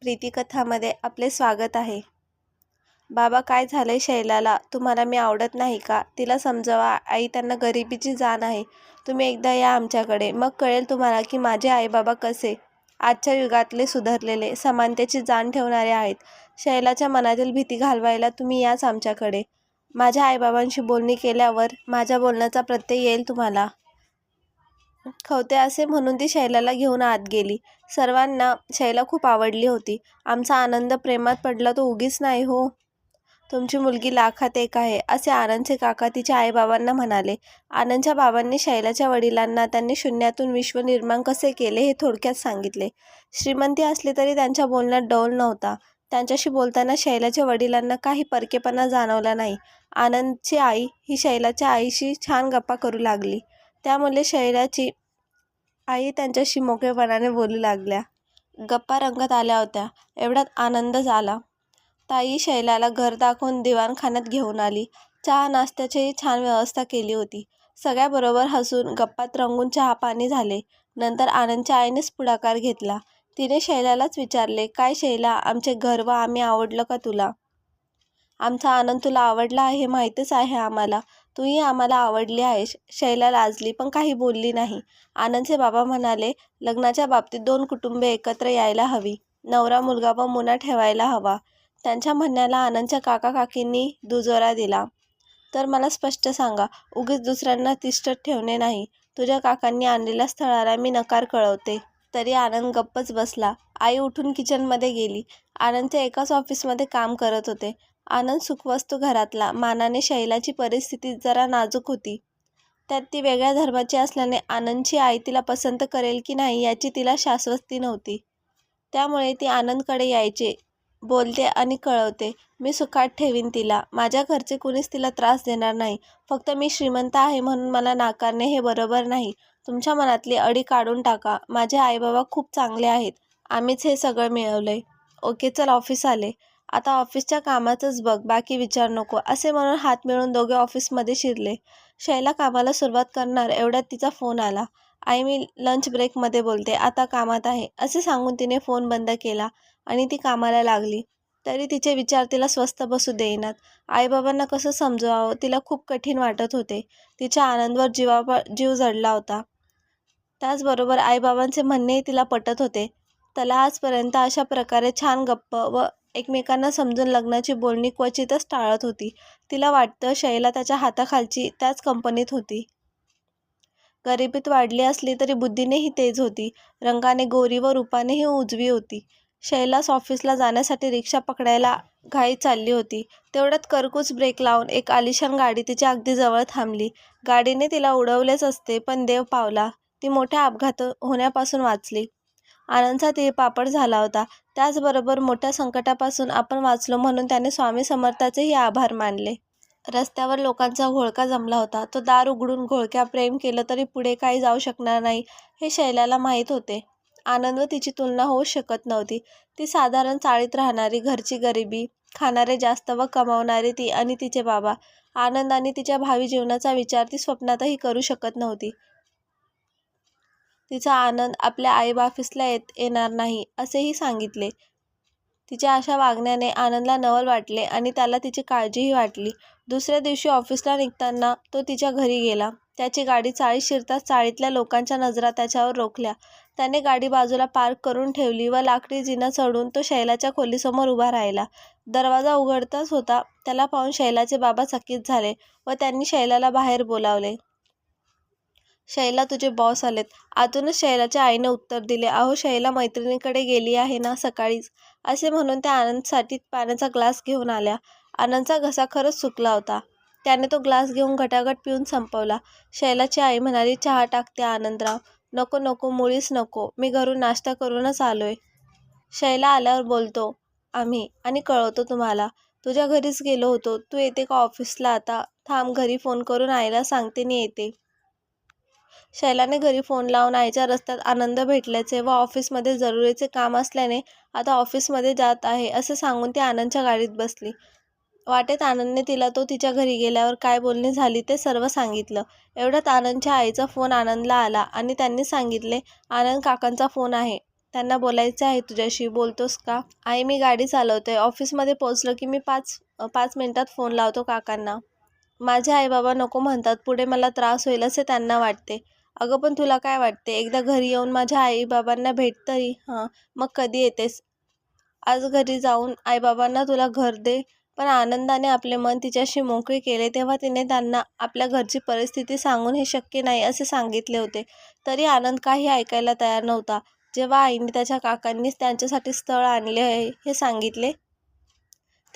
प्रीतिकथामध्ये आपले स्वागत आहे. बाबा, काय झालंय शैलाला? तुम्हाला मी आवडत नाही का? तिला समजवा आई, त्यांना गरिबीची जाण आहे. तुम्ही एकदा या आमच्याकडे, मग कळेल तुम्हाला की माझे आईबाबा कसे आजच्या युगातले सुधारलेले, समानतेची जाण ठेवणारे आहेत. शैलाच्या मनातील भीती घालवायला तुम्ही याच आमच्याकडे. माझ्या आईबाबांशी बोलणी केल्यावर माझ्या बोलण्याचा प्रत्यय येईल तुम्हाला. खवते असे म्हणून ती शैलाला घेऊन आत गेली. सर्वांना शैला खूप आवडली होती. आमचा आनंद प्रेमात पडला तो उगीच नाही हो. तुमची मुलगी लाखात एक आहे, असे आनंदचे काका तिच्या आईबाबांना म्हणाले. आनंदच्या बाबांनी शैलाच्या वडिलांना त्यांनी शून्यातून विश्व निर्माण कसे केले हे थोडक्यात सांगितले. श्रीमंती असली तरी त्यांच्या बोलण्यात डौल नव्हता. त्यांच्याशी बोलताना शैलाच्या वडिलांना काही परकेपणा जाणवला नाही. आनंदची आई ही शैलाच्या आईशी छान गप्पा करू लागली. त्यामुळे शैलाची आई त्यांच्याशी मोकळेपणाने बोलू लागल्या. गप्पा रंगत आल्या होत्या. एवढ्यात आनंद झाला. ताई शैलाला घर दाखवून दिवाणखान्यात घेऊन आली. चहा नाश्त्याचीही छान व्यवस्था केली होती. सगळ्याबरोबर हसून गप्पात रंगून चहा पाणी झाले. नंतर आनंदच्या आईनेच पुढाकार घेतला. तिने शैलालाच विचारले, काय शैला, आमचे घर व आम्ही आवडलं का तुला? आमचा आनंद तुला आवडला आहे हे माहीतच आहे आम्हाला. तूही आम्हाला आवडली आहेस. शैला लाजली पण काही बोलली नाही. आनंदचे बाबा म्हणाले, लग्नाच्या बाबतीत 2 कुटुंबे एकत्र यायला हवी. नवरा मुलगा व मुना ठेवायला हवा. त्यांच्या म्हणण्याला आनंदच्या काका काकींनी दुजोरा दिला. तर मला स्पष्ट सांगा, उगीच दुसऱ्यांना तिष्ठत ठेवणे नाही. तुझ्या काकांनी आणलेल्या स्थळाला मी नकार कळवते. तरी आनंद गप्पच बसला. आई उठून किचनमध्ये गेली. आनंद ते एकाच ऑफिसमध्ये काम करत होते. आनंद सुखवस्तू घरातला. मानाने शैलाची परिस्थिती जरा नाजूक होती. त्यात ती वेगळ्या धर्माची असल्याने आनंदची आई तिला पसंत करेल की नाही याची तिला शाश्वती नव्हती. त्यामुळे ती आनंदकडे यायचे, बोलते आणि कळवते, मी सुखात ठेवीन तिला. माझ्या घरचे कुणीच तिला त्रास देणार नाही. फक्त मी श्रीमंत आहे म्हणून मला नाकारणे हे बरोबर नाही. तुमच्या मनातली अडी काढून टाका. माझे आईबाबा खूप चांगले आहेत. आम्हीच हे सगळं मिळवलंय. ओके, चल ऑफिस आले. आता ऑफिसच्या कामाचंच बघ, बाकी विचार नको, असे म्हणून हात मिळून दोघे ऑफिसमध्ये शिरले. शैला कामाला सुरुवात करणार एवढ्यात तिचा फोन आला. आई, मी लंच ब्रेकमध्ये बोलते, आता कामात आहे, असे सांगून तिने फोन बंद केला आणि ती कामाला लागली. तरी तिचे विचार तिला स्वस्थ बसू देईनात. आईबाबांना कसं समजवावं तिला खूप कठीण वाटत होते. तिच्या आनंदवर जीव जडला होता. त्याचबरोबर आईबाबांचे म्हणणेही तिला पटत होते. त्याला आजपर्यंत अशा प्रकारे छान गप्प व एकमेकांना समजून लग्नाची बोलणी क्वचितच टाळत होती. तिला वाटतं शैला त्याच्या हाताखालची त्याच कंपनीत होती. गरिबीत वाढली असली तरी बुद्धीनेही तेज होती. रंगाने गोरी व रूपानेही उजवी होती. शैलास ऑफिसला जाण्यासाठी रिक्षा पकडायला घाई चालली होती. तेवढ्यात करकूच ब्रेक लावून एक आलिशान गाडी तिच्या अगदी जवळ थांबली. गाडीने तिला उडवलेच असते पण देव पावला. ती मोठ्या अपघात होण्यापासून वाचली. आनंदचा तिळपापड झाला होता. त्याचबरोबर मोठ्या संकटापासून आपण वाचलो म्हणून त्याने स्वामी समर्थाचेही आभार मानले. रस्त्यावर लोकांचा घोळका जमला होता. तो दार उघडून घोळक्या प्रेम केलं तरी पुढे काही जाऊ शकणार नाही हे शैलाला माहीत होते. आनंद व तिची तुलना होऊ शकत नव्हती. ती साधारण चाळीत राहणारी, घरची गरिबी खाणारे जास्त व कमावणारे ती आणि तिचे बाबा. आनंद आणि तिच्या भावी जीवनाचा विचार ती स्वप्नातही करू शकत नव्हती. तिचा आनंद आपल्या आईबाफिसला येणार नाही असेही सांगितले. तिच्या अशा वागण्याने आनंदला नवल वाटले आणि त्याला तिची काळजीही वाटली. दुसऱ्या दिवशी ऑफिसला निघताना तो तिच्या घरी गेला. त्याची गाडी चाळीत शिरताच चाळीतल्या लोकांच्या नजरा त्याच्यावर रोखल्या. त्याने गाडी बाजूला पार्क करून ठेवली व लाकडी जिना चढून तो शैलाच्या खोलीसमोर उभा राहिला. दरवाजा उघडताच होता. त्याला पाहून शैलाचे बाबा चकित झाले व त्यांनी शैलाला बाहेर बोलावले. शैला, तुझे बॉस आलेत. आतूनच शैलाच्या आईने उत्तर दिले. अहो, शैला मैत्रिणीकडे गेली आहे ना सकाळीच, असे म्हणून त्या आनंदसाठी पाण्याचा ग्लास घेऊन आल्या. आनंदचा घसा खरंच सुकला होता. त्याने तो ग्लास घेऊन घटाघट पिऊन संपवला. शैलाची आई म्हणाली, चहा टाकते आनंदराव. नको नको, मुळीच नको, मी घरून नाश्ता करूनच आलोय. शैला आल्यावर बोलतो आम्ही आणि कळवतो तुम्हाला. तुझ्या घरीच गेलो होतो. तू येते का ऑफिसला आता? थांब, घरी फोन करून आईला सांगते नि येते. शैलाने घरी फोन लावून आईच्या रस्त्यात आनंद भेटल्याचे व ऑफिसमध्ये जरुरीचे काम असल्याने आता ऑफिसमध्ये जात आहे असे सांगून ती आनंदच्या गाडीत बसली. वाटेत आनंदने तिला तो तिच्या घरी गेल्यावर काय बोलणी झाली ते सर्व सांगितलं. एवढ्यात आनंदच्या आईचा फोन आनंदला आला आणि त्यांनी सांगितले, आनंद काकांचा फोन आहे. त्यांना बोलायचं आहे तुझ्याशी, बोलतोस का? आई मी गाडी चालवते, ऑफिसमध्ये पोचलो की मी पाच मिनिटात फोन लावतो काकांना. माझे आईबाबा नको म्हणतात, पुढे मला त्रास होईल असे त्यांना वाटते. अगं पण तुला काय वाटते? एकदा घरी येऊन माझ्या आईबाबांना भेट तरी. हां, मग कधी येतेस? आज घरी जाऊन आईबाबांना तुला घर दे. पण आनंदाने आपले मन तिच्याशी मोकळे केले तेव्हा तिने त्यांना आपल्या घरची परिस्थिती सांगून हे शक्य नाही असे सांगितले होते. तरी आनंद काही ऐकायला तयार नव्हता. जेव्हा आईने त्याच्या काकांनीच त्यांच्यासाठी स्थळ आणले आहे हे सांगितले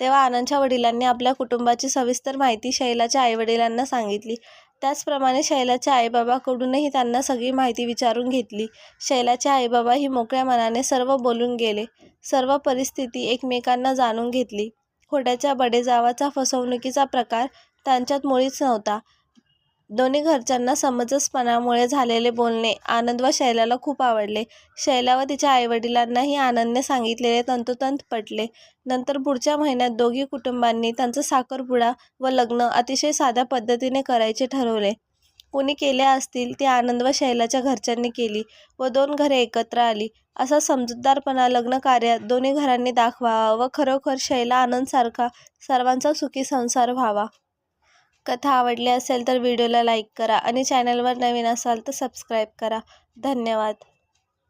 तेव्हा आनंदच्या वडिलांनी आपल्या कुटुंबाची सविस्तर माहिती शैलाच्या आईवडिलांना सांगितली. त्याचप्रमाणे शैलाच्या आईबाबाकडूनही त्यांना सगळी माहिती विचारून घेतली. शैलाचे आईबाबाही मोकळ्या मनाने सर्व बोलून गेले. सर्व परिस्थिती एकमेकांना जाणून घेतली. खोट्याच्या बडेजावाचा फसवणुकीचा प्रकार त्यांच्यात मुळीच नव्हता. दोन्ही घरच्यांना समंजसपणामुळे झालेले बोलणे आनंद व शैलाला खूप आवडले. शैला व तिच्या आईवडिलांनाही आनंदने सांगितलेले तंतोतंत पटले. नंतर पुढच्या महिन्यात दोघी कुटुंबांनी त्यांचा साखरपुडा व लग्न अतिशय साध्या पद्धतीने करायचे ठरवले. कोणी केले असतील ते आनंद व शैलाच्या घरच्यांनी केली व 2 घरे एकत्र आली. असा समजूतदारपणा लग्न कार्यात दोन्ही घरांनी दाखवावा व खरोखर शैला आनंदसारखा सर्वांचा सुखी संसार व्हावा. कथा आवडली असेल तर व्हिडिओला लाईक करा आणि चॅनलवर नवीन असाल तर सबस्क्राईब करा. धन्यवाद.